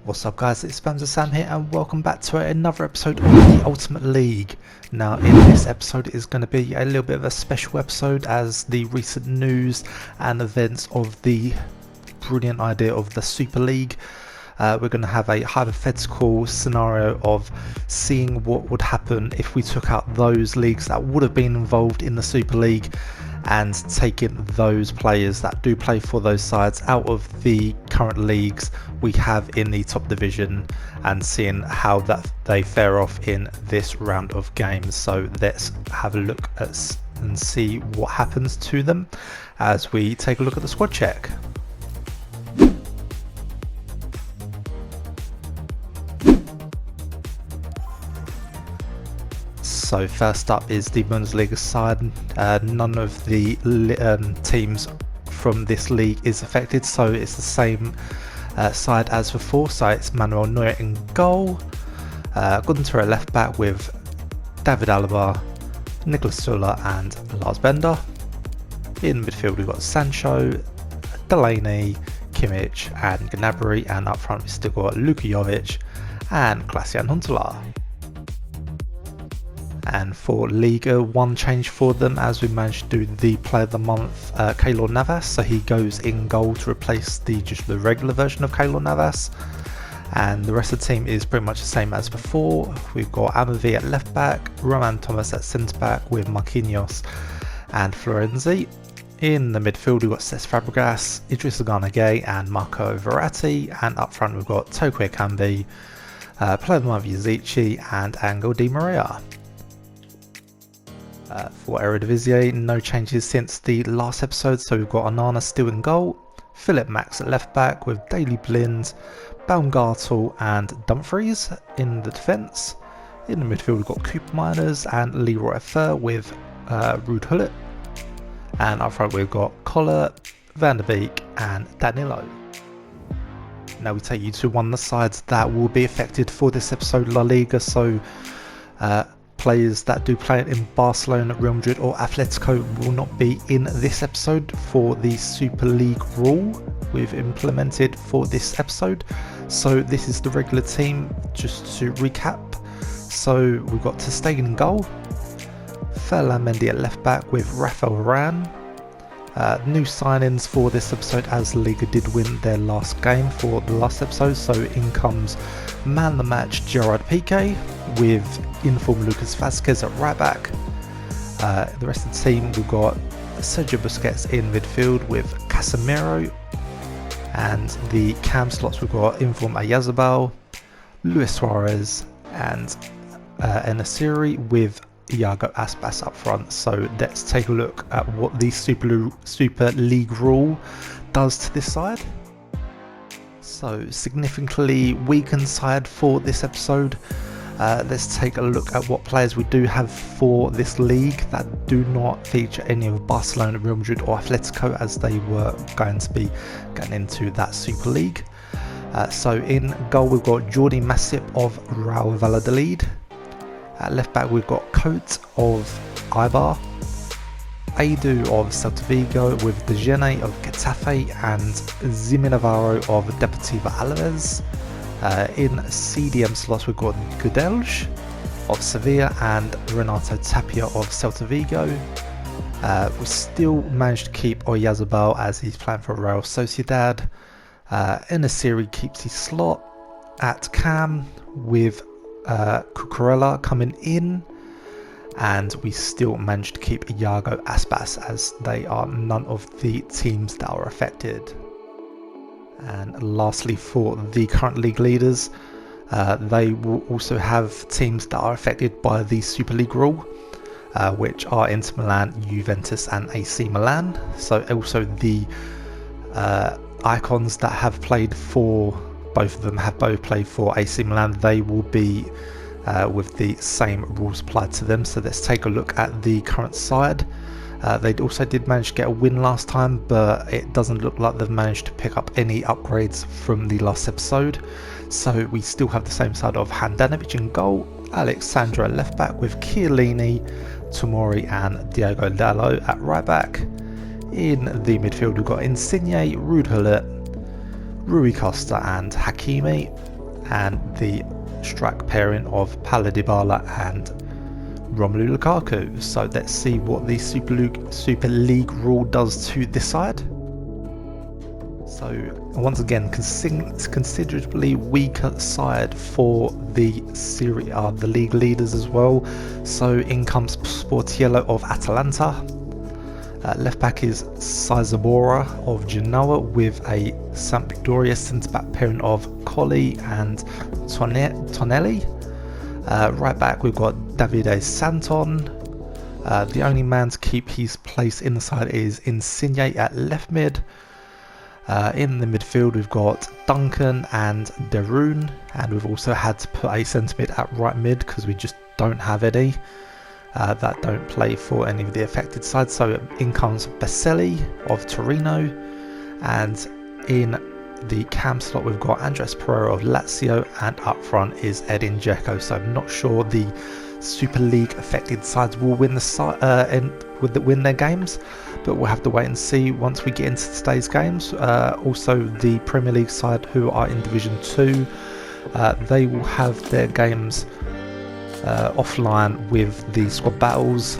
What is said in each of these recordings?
What's up guys, it's Spamster Sam here and welcome back to another episode of the Ultimate League. Now in this episode is going to be a little bit of a special episode as the recent news and events of the brilliant idea of the Super League. We're going to have a hypothetical scenario of seeing what would happen if we took out those leagues that would have been involved in the Super League and taking those players that do play for those sides out of the current leagues we have in the top division and seeing how that they fare off in this round of games. So let's have a look at and see what happens to them as we take a look at the squad check. So first up is the Bundesliga side. None of the teams from this league is affected, so it's the same side as before. So it's Manuel Neuer in goal, Gunter at left back with David Alaba, Niklas Süle and Lars Bender. In midfield we've got Sancho, Delaney, Kimmich and Gnabry, and up front we've still got Luka Jovic and Klaas-Jan Huntelaar. And for Ligue, one change for them as we managed to do the Player of the Month, Keylor Navas, so he goes in goal to replace just the regular version of Keylor Navas. And the rest of the team is pretty much the same as before. We've got Amavi at left back, Roman Thomas at centre back with Marquinhos and Florenzi. In the midfield we've got Cesc Fabregas, Idrissa Gana Gueye and Marco Verratti, and up front we've got Toko Ekambi, Player of the Month Yazici and Angel Di Maria. For Eredivisie, no changes since the last episode, so we've got Onana still in goal, Philip Max at left back with Daley Blind, Baumgartel and Dumfries in the defence. In the midfield we've got Cooper Miners and Leroy Fer with Ruud Gullit, and up front we've got Collar, Van der Beek and Danilo. Now we take you to one of the sides that will be affected for this episode, La Liga, so players that do play in Barcelona, Real Madrid or Atletico will not be in this episode for the Super League rule we've implemented for this episode. So this is the regular team, just to recap. So we've got Ter Stegen in goal, Ferland Mendy at left back with Rafael Varane. New signings for this episode as Liga did win their last game for the last episode, so in comes man the match Gerard Piqué with inform Lucas Vazquez at right back. The rest of the team we've got Sergio Busquets in midfield with Casemiro, and the cam slots we've got inform Oyarzabal, Luis Suarez and Enesiri with Iago Aspas up front. So let's take a look at what the Super League rule does to this side. So significantly weakened side for this episode. Let's take a look at what players we do have for this league that do not feature any of Barcelona, Real Madrid or Atletico, as they were going to be getting into that Super League. So in goal we've got Jordi Masip of Real Valladolid. At left back we've got Coates of Eibar, Edu of Celta Vigo with De Gene of Getafe and Zimi Navarro of Deportivo Alaves. In CDM slots we've got Gudelj of Sevilla and Renato Tapia of Celta Vigo. We still managed to keep Oyarzabal as he's playing for Real Sociedad. Enesiri keeps his slot at cam with Cucurella coming in, and we still managed to keep Iago Aspas as they are none of the teams that are affected. And lastly, for the current league leaders, they will also have teams that are affected by the Super League rule, which are Inter Milan, Juventus and AC Milan. So also the icons that have played for both of them have both played for AC Milan, they will be with the same rules applied to them. So let's take a look at the current side. They also did manage to get a win last time, but it doesn't look like they've managed to pick up any upgrades from the last episode. So we still have the same side of Handanovic in goal, Alexandra at left back with Chiellini, Tomori and Diogo Dalot at right back. In the midfield we've got Insigne, Ruud Gullit, Rui Costa and Hakimi. and the strike pairing of Paulo Dybala and Romelu Lukaku. So let's see what the Super League rule does to this side. So once again, considerably weaker side for the Serie A, the league leaders as well. So in comes Sportiello of Atalanta. Left back is Sizabora of Genoa with a Sampdoria centre-back pairing of Colli and Tonelli. Right back we've got Davide Santon. The only man to keep his place in the side is Insigne at left mid. In the midfield we've got Duncan and Derun, and we've also had to put a centre mid at right mid because we just don't have any that don't play for any of the affected sides. So in comes Baselli of Torino, and in the cam slot we've got Andres Pereira of Lazio, and up front is Edin Dzeko. So I'm not sure the Super League affected sides will win win their games, but we'll have to wait and see once we get into today's games. Also the Premier League side, who are in Division 2, they will have their games offline with the squad battles.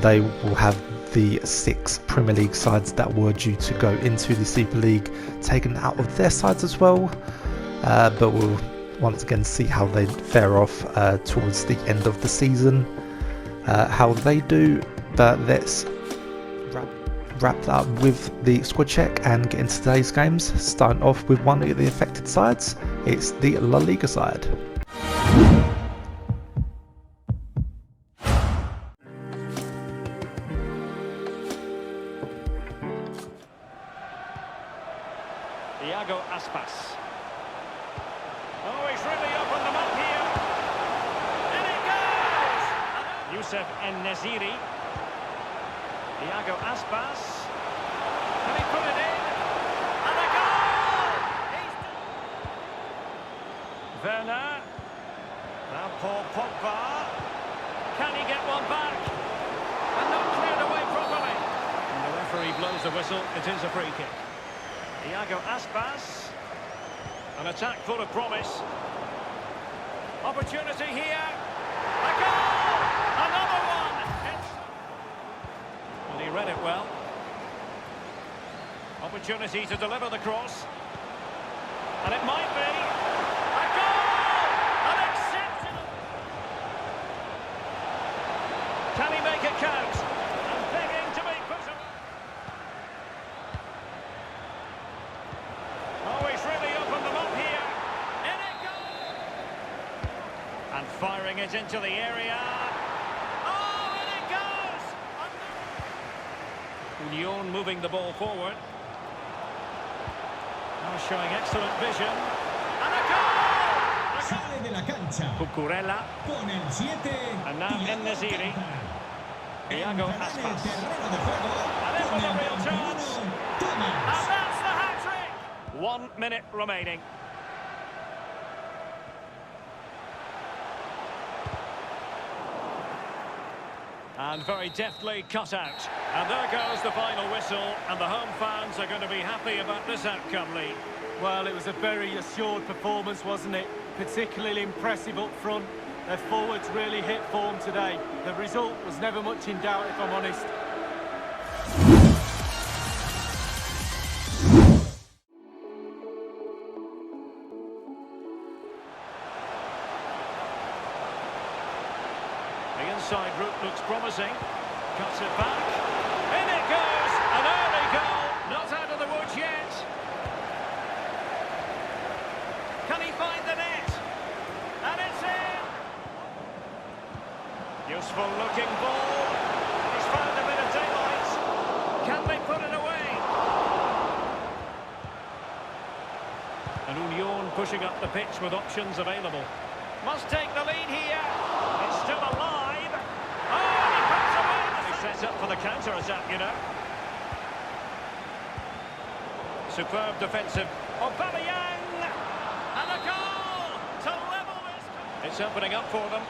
They will have the 6 Premier League sides that were due to go into the Super League taken out of their sides as well, but we'll once again see how they fare off towards the end of the season, how they do. But let's wrap that up with the squad check and get into today's games, starting off with one of the affected sides. It's the La Liga side. Iago Aspas. Oh, he's really opened them up here. And it goes! Youssef En-Nesyri. Iago Aspas. Can he put it in? And a goal! Werner. Now Paul Pogba. Can he get one back? And not cleared away properly. And the referee blows the whistle. It is a free kick. Iago Aspas. An attack full of promise. Opportunity here. A goal! Another one! Well, he read it well. Opportunity to deliver the cross. And it might be. A goal! Unacceptable! Can he make it count? And begging to be put away. Oh, he's really opened them up here. In it goes! And firing it into the area. Oh, in it goes! Union moving the ball forward. Now showing excellent vision. And a goal! Sale de la cancha. Cucurella. Con el 7. And now En-Nesyri. Iago Aspas. And it was a real chance. And that's the hat-trick! 1 minute remaining. And very deftly cut out. And there goes the final whistle, and the home fans are going to be happy about this outcome, Lee. Well, it was a very assured performance, wasn't it? Particularly impressive up front. Their forwards really hit form today. The result was never much in doubt, if I'm honest. The inside route looks promising. Cuts it back. In it goes! An early goal! Not out of the woods yet. Can he find the net? And it's in! Useful looking ball. He's found a bit of daylight. Can they put it away? And Union pushing up the pitch with options available. Must take the lead here. It's still alive. Oh, and he puts away. He sets up for the counter-attack, you know. Superb defensive. Aubameyang. And a goal to level this. It's opening up for them.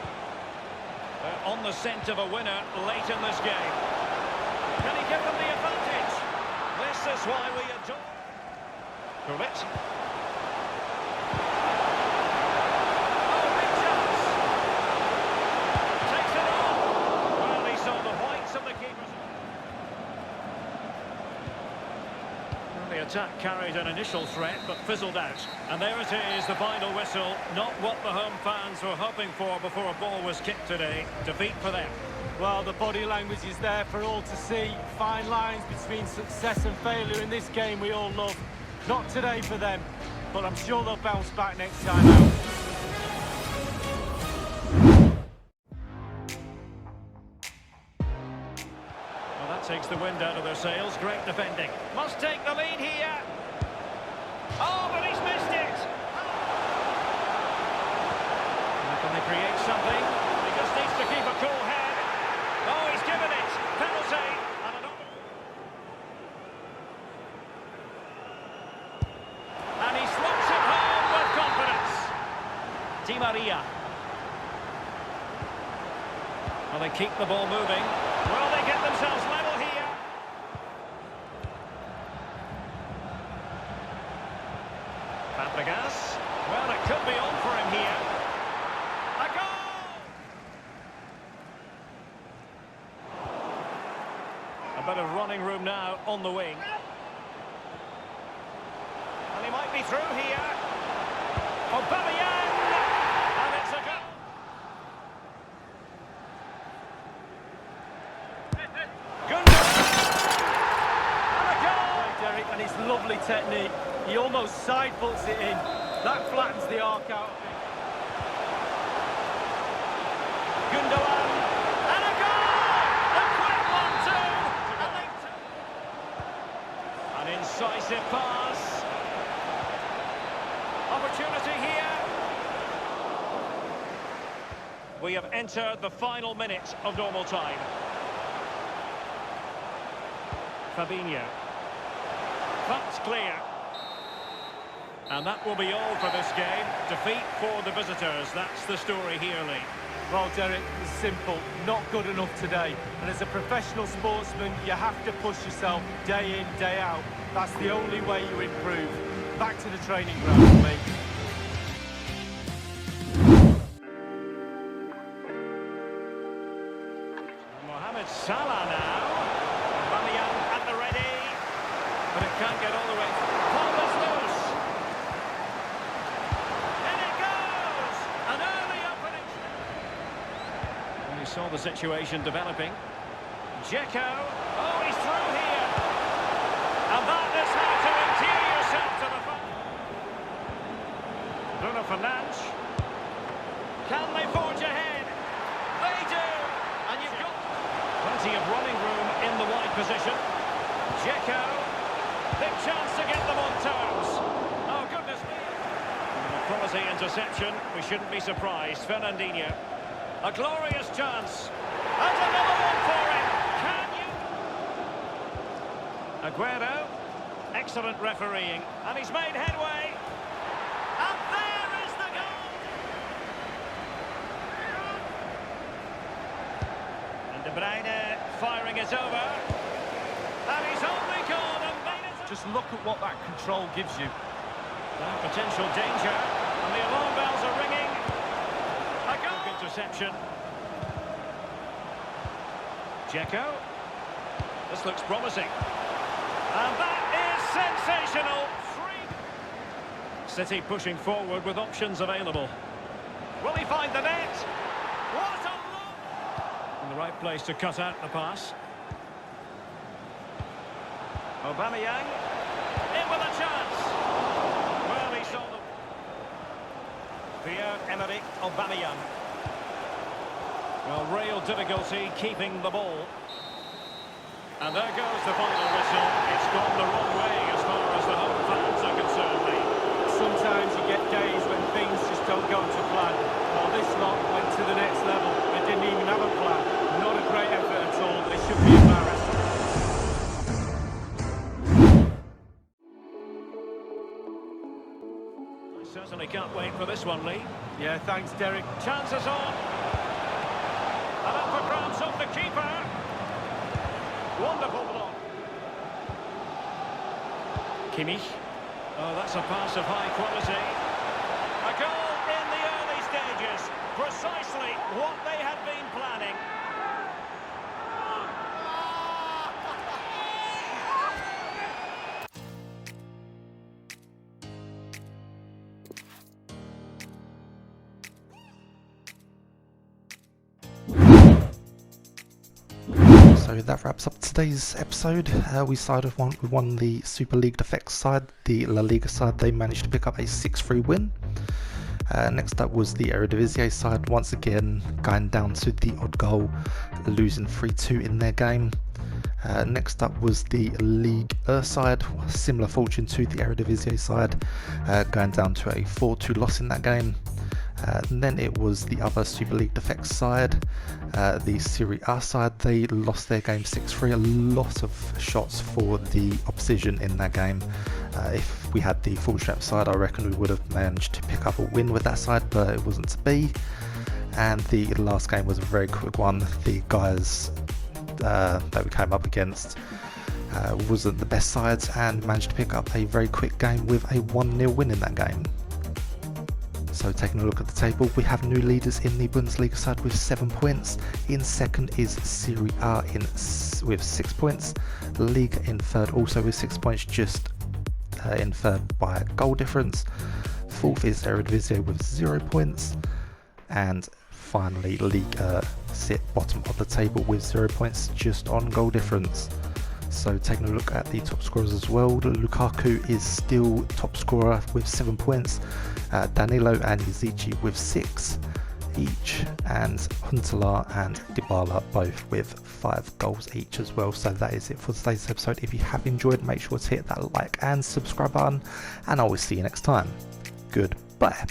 They're on the scent of a winner late in this game. Can he give them the advantage? This is why we adore. Gullit. attack carried an initial threat but fizzled out. And there it is, the final whistle. Not what the home fans were hoping for before a ball was kicked today. Defeat for them. Well, the body language is there for all to see. Fine lines between success and failure in this game we all love. Not today for them, but I'm sure they'll bounce back next time out. Takes the wind out of their sails. Great defending. Must take the lead here. Oh, but he's missed it. Can they create something? He just needs to keep a cool head. Oh, he's given it. Penalty. And he slots it home with confidence. Di Maria. Well, they keep the ball moving. Well, they get themselves level. Fabregas. Well, it could be on for him here. A goal! A bit of running room now on the wing. And he might be through here. Aubameyang! And it's a goal! And a goal! Derek, and his lovely technique. He almost side puts it in. That flattens the arc out. Gundogan, and a goal! A quick 1-2. An incisive pass. Opportunity here. We have entered the final minute of normal time. Fabinho. That's clear. And that will be all for this game. Defeat for the visitors. That's the story here, Lee. Well, Derek, it's simple. Not good enough today. And as a professional sportsman, you have to push yourself day in, day out. That's the only way you improve. Back to the training ground, mate. Mohamed Salah now. Aubameyang at the ready. But it can't get all the way. Ball is loose. Saw the situation developing. Dzeko. Oh, he's through here. And that is how to endear yourself to the front. Bruno Fernandes. Can they forge ahead? They do. And you've got plenty of running room in the wide position. Dzeko. Big chance to get them on toes. Oh, goodness me. A quality interception. We shouldn't be surprised. Fernandinho. A glorious chance. And another one for him. Can you? Aguero. Excellent refereeing. And he's made headway. And there is the goal. And De Bruyne firing it over. And he's only gone and made it. Just look at what that control gives you. Potential danger. And the alarm bells are ringing. Interception. Dzeko. This looks promising. And that is sensational. City pushing forward with options available. Will he find the net? What a look! In the right place to cut out the pass. Aubameyang. In with a chance. Well, he saw them. Pierre-Emerick Aubameyang. Well, real difficulty keeping the ball. And there goes the final whistle. It's gone the wrong way as far as the home fans are concerned, Lee. Sometimes you get days when things just don't go to plan. Well, this lot went to the next level. They didn't even have a plan. Not a great effort at all. They should be embarrassed. I certainly can't wait for this one, Lee. Yeah, thanks, Derek. Chances on. And up for grabs off the keeper. Wonderful block. Kimmich. Oh, that's a pass of high quality. A goal in the early stages. Precisely what they had been planning. So that wraps up today's episode. We started with one the Super League Defects side, the La Liga side. They managed to pick up a 6-3 win. Next up was the Eredivisie side, once again going down to the odd goal, losing 3-2 in their game. Next up was the Ligue side, similar fortune to the Eredivisie side, going down to a 4-2 loss in that game. And then it was the other Super League Defects side, the Serie A side. They lost their game 6-3, a lot of shots for the opposition in that game. If we had the fortunate side, I reckon we would have managed to pick up a win with that side, but it wasn't to be. And the last game was a very quick one. The guys that we came up against wasn't the best sides and managed to pick up a very quick game with a 1-0 win in that game. So taking a look at the table, we have new leaders in the Bundesliga side with 7 points. In second is Serie A with 6 points. Ligue in third also with 6 points, just in third by a goal difference. Fourth is Eredivisie with 0 points. And finally Ligue sit bottom of the table with 0 points, just on goal difference. So taking a look at the top scorers as well, Lukaku is still top scorer with 7 points, Danilo and Yazici with 6 each, and Huntelaar and Dybala both with 5 goals each as well. So that is it for today's episode. If you have enjoyed, make sure to hit that like and subscribe button, and I will see you next time. Goodbye.